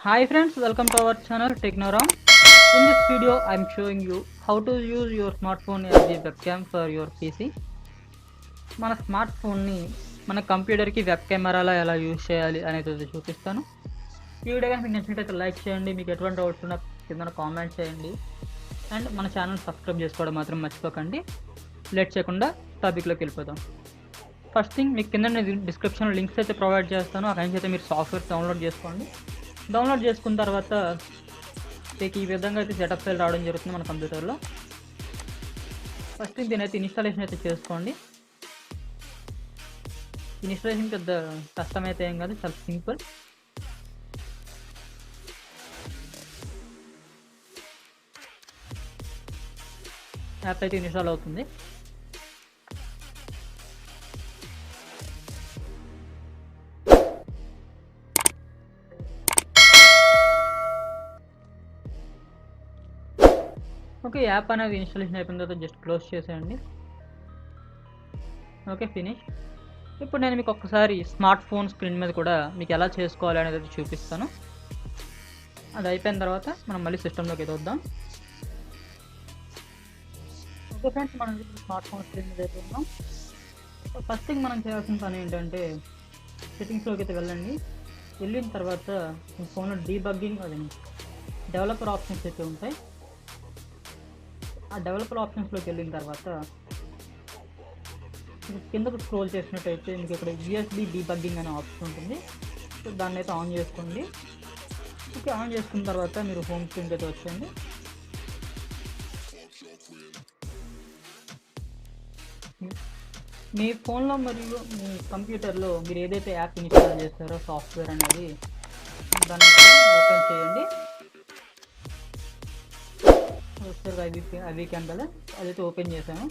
Hi friends, welcome to our channel Technoram. In this video, I am showing you how to use your smartphone as a webcam for your PC. మన smart ఫోన్ని మన కంప్యూటర్కి web కెమెరాలో ఎలా use చేయాలి అనేది చూపిస్తాను. ఈ video కానీ మీకు నచ్చినట్లయితే లైక్ చేయండి. మీకు ఎటువంటి డౌట్స్ ఉన్నా కింద కామెంట్ చేయండి అండ్ మన ఛానల్ సబ్స్క్రైబ్ చేసుకోవడం మాత్రం మర్చిపోకండి. లేట్ చేయకుండా టాపిక్లోకి వెళ్ళిపోదాం. ఫస్ట్ థింగ్ మీకు కింద డిస్క్రిప్షన్లో లింక్స్ అయితే ప్రొవైడ్ చేస్తాను. అక్కడి నుంచి అయితే మీరు సాఫ్ట్వేర్ డౌన్లోడ్ చేసుకోండి. డౌన్లోడ్ చేసుకున్న తర్వాత మీకు ఈ విధంగా అయితే సెటప్ ఫైల్ రావడం జరుగుతుంది మన కంప్యూటర్లో. ఫస్ట్ దీని అయితే ఇన్స్టాలేషన్ అయితే చేసుకోండి. ఇన్స్టాలేషన్ పెద్ద కష్టమైతే ఏం కాదు, చాలా సింపుల్. యాప్ అయితే ఇన్స్టాల్ అవుతుంది. ఓకే, యాప్ అనేది ఇన్స్టాలేషన్ అయిపోయిన తర్వాత జస్ట్ క్లోజ్ చేసేయండి. Okay, finish. ఇప్పుడు నేను మీకు ఒక్కసారి స్మార్ట్ ఫోన్ స్క్రీన్ మీద కూడా మీకు ఎలా చేసుకోవాలి అనేది చూపిస్తాను. అది అయిపోయిన తర్వాత మనం మళ్ళీ సిస్టంలోకి ఎదుగుదాం. ఓకే ఫ్రెండ్స్, మనం ఇప్పుడు స్మార్ట్ ఫోన్ స్క్రీన్ మీద అయితే ఉన్నాం. ఫస్ట్ థింగ్ మనం చేయాల్సిన పని ఏంటంటే సెట్టింగ్స్లోకి అయితే వెళ్ళండి. వెళ్ళిన తర్వాత మీ ఫోన్లో డీబగ్గింగ్ అది డెవలపర్ ఆప్షన్స్ అయితే ఉంటాయి. ఆ డెవలపర్ ఆప్షన్స్లోకి వెళ్ళిన తర్వాత కిందకు స్క్రోల్ చేసినట్టయితే మీకు ఇక్కడ యూఎస్బి డీబగ్గింగ్ అనే ఆప్షన్ ఉంటుంది. సో దాన్ని అయితే ఆన్ చేసుకోండి. ఓకే, ఆన్ చేసుకున్న తర్వాత మీరు హోమ్ స్క్రీన్కి అయితే వచ్చేయండి. మీ ఫోన్లో మరియు మీ కంప్యూటర్లో మీరు ఏదైతే యాప్ ఇన్స్టాల్ చేస్తారో సాఫ్ట్వేర్ అనేది దాన్ని ఓపెన్ చేయండి. Webcam కదా, అదైతే ఓపెన్ చేశాను.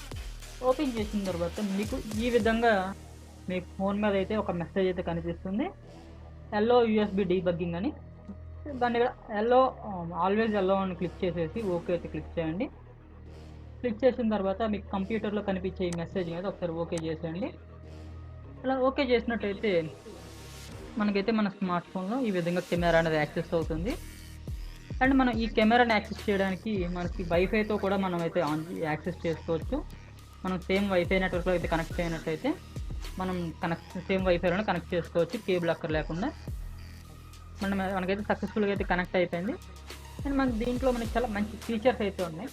ఓపెన్ చేసిన తర్వాత మీకు ఈ విధంగా మీ ఫోన్ మీద అయితే ఒక మెసేజ్ అయితే కనిపిస్తుంది, ఎల్లో యూఎస్బి డీబగ్గింగ్ అని. దాన్ని ఎల్లో ఆల్వేస్ ఎల్లో అని క్లిక్ చేసేసి ఓకే అయితే క్లిక్ చేయండి. క్లిక్ చేసిన తర్వాత మీకు కంప్యూటర్లో కనిపించే ఈ మెసేజ్ మీద ఒకసారి ఓకే చేసేయండి. అలా ఓకే చేసినట్టయితే మనకైతే మన స్మార్ట్ ఫోన్లో ఈ విధంగా కెమెరా అనేది యాక్సెస్ అవుతుంది. అండ్ మనం ఈ కెమెరాని యాక్సెస్ చేయడానికి మనకి వైఫైతో కూడా మనం అయితే యాక్సెస్ చేసుకోవచ్చు. మనం సేమ్ వైఫై నెట్వర్క్లో అయితే కనెక్ట్ అయినట్టయితే మనం సేమ్ వైఫైలోనే కనెక్ట్ చేసుకోవచ్చు, కేబుల్ అక్కర్ లేకుండా. మనకైతే సక్సెస్ఫుల్గా అయితే కనెక్ట్ అయిపోయింది. అండ్ మనకి దీంట్లో మనకి చాలా మంచి ఫీచర్స్ అయితే ఉన్నాయి.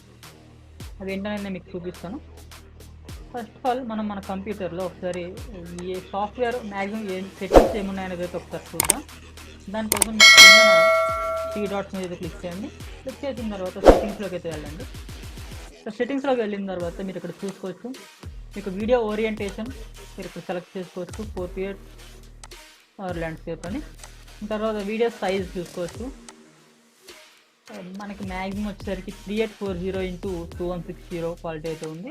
అవి ఏంటనేది నేను మీకు చూపిస్తాను. ఫస్ట్ ఆఫ్ ఆల్ మనం మన కంప్యూటర్లో ఒకసారి ఈ సాఫ్ట్వేర్ మ్యాక్సిమం ఏ సెట్టింగ్స్ ఏమున్నాయనేది అయితే ఒకసారి చూద్దాం. దానికోసం కింద 3 డాట్స్ మీద అయితే క్లిక్ చేయండి. క్లిక్ చేసిన తర్వాత సెట్టింగ్స్లోకి అయితే వెళ్ళండి. సో సెట్టింగ్స్లోకి వెళ్ళిన తర్వాత మీరు ఇక్కడ చూసుకోవచ్చు, మీకు వీడియో ఓరియంటేషన్ మీరు ఇక్కడ సెలెక్ట్ చేసుకోవచ్చు, 4:8 ఆర్ ల్యాండ్స్కేప్ అని. తర్వాత వీడియో సైజ్ చూసుకోవచ్చు. మనకి మ్యాక్సిమం వచ్చేసరికి 3840x2160 క్వాలిటీ అయితే ఉంది.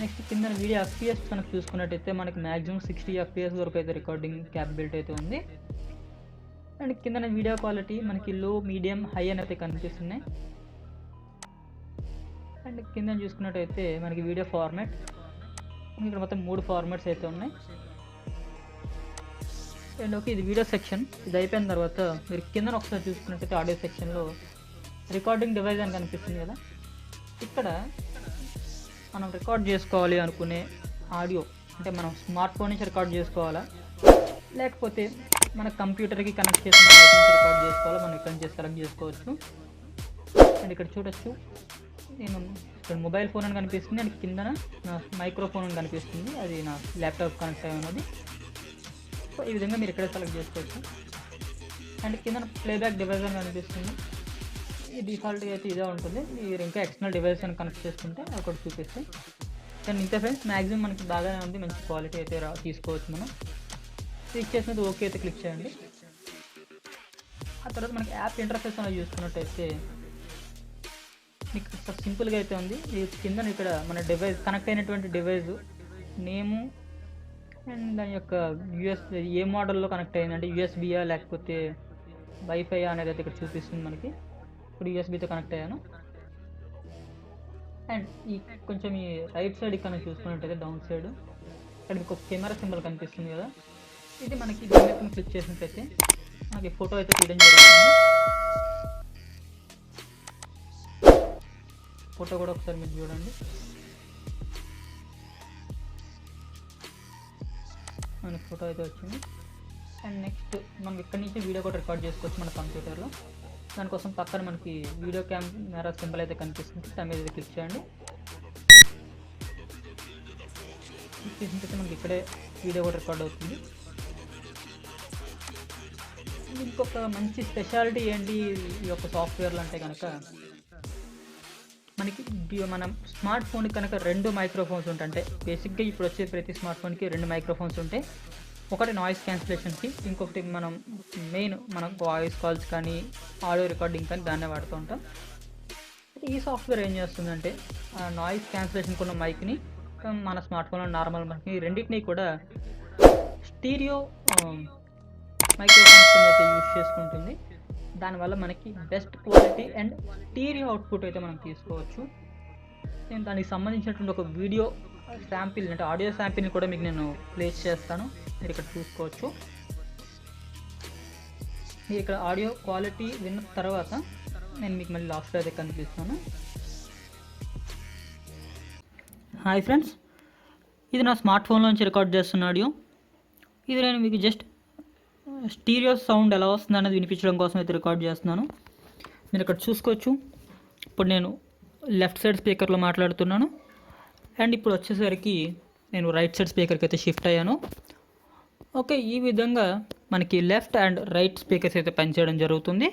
నెక్స్ట్ కింద వీడియో FPS మనకు చూసుకున్నట్టయితే మనకి మ్యాక్సిమం 60 FPS వరకు అయితే రికార్డింగ్ క్యాపబిలిటీ అయితే ఉంది. అండ్ కింద వీడియో క్వాలిటీ మనకి లో, మీడియం, హై అని అయితే కనిపిస్తున్నాయి. అండ్ కింద చూసుకున్నట్టయితే మనకి వీడియో ఫార్మాట్, ఇక్కడ మొత్తం 3 ఫార్మాట్స్ అయితే ఉన్నాయి. అండ్ ఓకే, ఇది వీడియో సెక్షన్. ఇది అయిపోయిన తర్వాత మీరు కింద ఒకసారి చూసుకున్నట్టయితే ఆడియో సెక్షన్లో రికార్డింగ్ డివైస్ అని కనిపిస్తుంది కదా. ఇక్కడ మనం రికార్డ్ చేసుకోవాలి అనుకునే ఆడియో అంటే మనం స్మార్ట్ ఫోన్ నుంచి రికార్డ్ చేసుకోవాలా, లేకపోతే మన కంప్యూటర్కి కనెక్ట్ చేసిన రికార్డ్ చేసుకోవాలా, మనం ఇక్కడ నుంచి సెలెక్ట్ చేసుకోవచ్చు. అండ్ ఇక్కడ చూడొచ్చు, నేను ఇక్కడ మొబైల్ ఫోన్ అని కనిపిస్తుంది అండ్ కింద నా మైక్రోఫోన్ అని కనిపిస్తుంది, అది నా ల్యాప్టాప్ కనెక్ట్ అయి ఉన్నది. సో ఈ విధంగా మీరు ఇక్కడే సెలెక్ట్ చేసుకోవచ్చు. అండ్ కింద ప్లేబ్యాక్ డివైస్ అని కనిపిస్తుంది, ఈ డిఫాల్ట్గా అయితే ఇదే ఉంటుంది. మీరు ఇంకా ఎక్స్టర్నల్ డివైస్ అని కనెక్ట్ చేసుకుంటే ఒకటి చూపిస్తే. కానీ ఇంతే ఫ్రెండ్స్, మ్యాక్సిమం మనకి బాగానే ఉంది, మంచి క్వాలిటీ అయితే తీసుకోవచ్చు. మనం క్లిక్ చేసినది ఓకే అయితే క్లిక్ చేయండి. ఆ తర్వాత మనకి యాప్ ఇంటర్ఫేస్ అనేది చూసుకున్నట్టయితే మీకు సింపుల్గా అయితే ఉంది. ఈ కింద ఇక్కడ మన డివైస్ కనెక్ట్ అయినటువంటి డివైస్ నేము అండ్ దాని యొక్క యూఎస్బి ఏ మోడల్లో కనెక్ట్ అయిందంటే యూఎస్బియా లేకపోతే వైఫై అనేది అయితే ఇక్కడ చూపిస్తుంది మనకి. ఇప్పుడు యూఎస్బితో కనెక్ట్ అయ్యాను. అండ్ ఈ కొంచెం ఈ రైట్ సైడ్ ఇక్కడ చూసుకున్నట్టయితే డౌన్ సైడ్ ఇక్కడ మీకు ఒక కెమెరా సింబల్ కనిపిస్తుంది కదా. ఇది మనకి దీని క్లిక్ చేసినట్టయితే మనకి ఫోటో అయితే తీయడం జరుగుతుంది. ఫోటో కూడా ఒకసారి మీరు చూడండి. మనకి ఫోటో అయితే వచ్చింది. అండ్ నెక్స్ట్ మనం ఇక్కడ నుంచి వీడియో కూడా రికార్డ్ చేసుకోవచ్చు మన కంప్యూటర్లో. దానికోసం పక్కన మనకి వీడియో కెమెరా సింబల్ అయితే కనిపిస్తుంది, దాని మీద క్లిక్ చేయండి. క్లిక్ చేసిన తర్వాత మనకి ఇక్కడే వీడియో కూడా రికార్డ్ అవుతుంది. ఇంకొక మంచి స్పెషాలిటీ ఏంటి ఈ యొక్క సాఫ్ట్వేర్లు అంటే కనుక, మనకి మనం స్మార్ట్ ఫోన్కి కనుక 2 మైక్రోఫోన్స్ ఉంటాయి. అంటే బేసిక్గా ఇప్పుడు వచ్చే ప్రతి స్మార్ట్ ఫోన్కి 2 మైక్రోఫోన్స్ ఉంటాయి. ఒకటి నాయిస్ క్యాన్సిలేషన్కి, ఇంకొకటి మనం మన వాయిస్ కాల్స్ కానీ ఆడియో రికార్డింగ్ కానీ దాన్నే వాడుతూ ఉంటాం. ఈ సాఫ్ట్వేర్ ఏం చేస్తుందంటే ఆ నాయిస్ క్యాన్సిలేషన్కి ఉన్న మైక్ని మన స్మార్ట్ ఫోన్లో నార్మల్ మైక్ని రెండింటినీ కూడా స్టీరియో మైక్రోఫోన్స్ అయితే యూజ్ చేసుకుంటుంది. దానివల్ల మనకి best quality and stereo output అయితే మనం తీసుకోవచ్చు. నేను దానికి సంబంధించినటువంటి ఒక వీడియో శాంపిల్ అంటే ఆడియో శాంపిల్ని కూడా మీకు నేను ప్లేస్ చేస్తాను, మీరు ఇక్కడ చూసుకోవచ్చు. మీరు ఇక్కడ ఆడియో క్వాలిటీ విన్న తర్వాత నేను మీకు మళ్ళీ లాస్ట్లో అయితే కనిపిస్తాను. హాయ్ ఫ్రెండ్స్, ఇది నా స్మార్ట్ ఫోన్లోంచి రికార్డ్ చేస్తున్న ఆడియో. ఇది నేను మీకు జస్ట్ స్టీరియో సౌండ్ ఎలా వస్తుంది అనేది వినిపించడం కోసం అయితే రికార్డ్ చేస్తున్నాను. మీరు ఇక్కడ చూసుకోవచ్చు. ఇప్పుడు నేను లెఫ్ట్ సైడ్ స్పీకర్లో మాట్లాడుతున్నాను, అండ్ ఇప్పుడు వచ్చేసరికి నేను రైట్ సైడ్ స్పీకర్కి అయితే షిఫ్ట్ అయ్యాను. ఓకే, ఈ విధంగా మనకి లెఫ్ట్ అండ్ రైట్ స్పీకర్స్ అయితే పనిచేయడం జరుగుతుంది.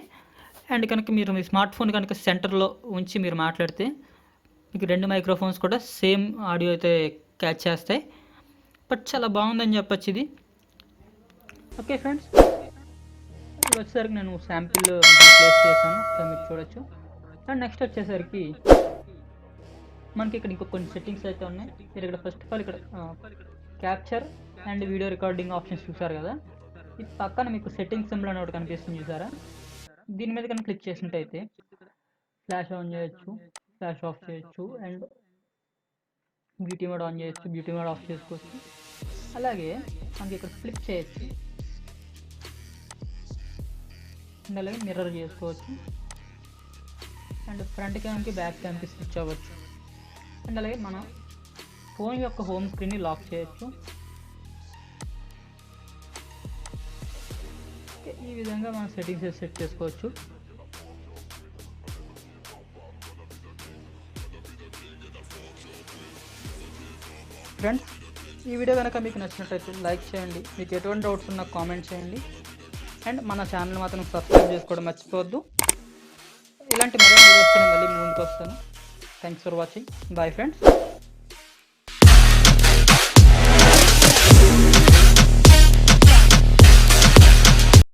అండ్ కనుక మీరు మీ స్మార్ట్ ఫోన్ కనుక సెంటర్లో ఉంచి మీరు మాట్లాడితే మీకు 2 మైక్రోఫోన్స్ కూడా సేమ్ ఆడియో అయితే క్యాచ్ చేస్తాయి. బట్ చాలా బాగుందని చెప్పచ్చు ఇది. ఓకే ఫ్రెండ్స్, ఇప్పుడు వచ్చేసరికి నేను శాంపిల్ ప్లేస్ చేశాను, ఒకసారి మీరు చూడొచ్చు. అండ్ నెక్స్ట్ వచ్చేసరికి మనకి ఇక్కడ ఇంకో కొన్ని సెట్టింగ్స్ అయితే ఉన్నాయి. మీరు ఇక్కడ ఫస్ట్ ఆఫ్ ఆల్ ఇక్కడ capture and video recording options చూసారు కదా, ఇది పక్కన మీకు సెట్టింగ్స్ సింబల్ అని ఒకటి కనిపిస్తుంది చూసారా. దీని మీద కనుక క్లిక్ చేసినట్టయితే ఫ్లాష్ ఆన్ చేయొచ్చు, ఫ్లాష్ ఆఫ్ చేయొచ్చు, అండ్ బ్యూటీ మోడ్ ఆన్ చేయొచ్చు, బ్యూటీ మోడ్ ఆఫ్ చేసుకోవచ్చు. అలాగే మనకి ఇక్కడ ఫ్లిప్ చేయొచ్చు, అండ్ అలాగే మిర్రర్ చేసుకోవచ్చు, అండ్ ఫ్రంట్ క్యామ్కి బ్యాక్ క్యామ్కి స్విచ్ అవ్వచ్చు, అండ్ అలాగే మన ఫోన్ యొక్క హోమ్ స్క్రీన్ని లాక్ చేయొచ్చు. ఈ విధంగా మనం సెట్టింగ్స్ సెట్ చేసుకోవచ్చు. ఫ్రెండ్స్, ఈ వీడియో కనుక మీకు నచ్చినట్లయితే లైక్ చేయండి, మీకు ఎటువంటి డౌట్స్ ఉన్నా కామెంట్ చేయండి, అండ్ మన ఛానల్ మాత్రం సబ్స్క్రైబ్ చేసుకోవడం మర్చిపోవద్దు. ఇలాంటి మరో వీడియోస్ మళ్ళీ ముందుకు వస్తాను. Thanks for watching. Bye friends.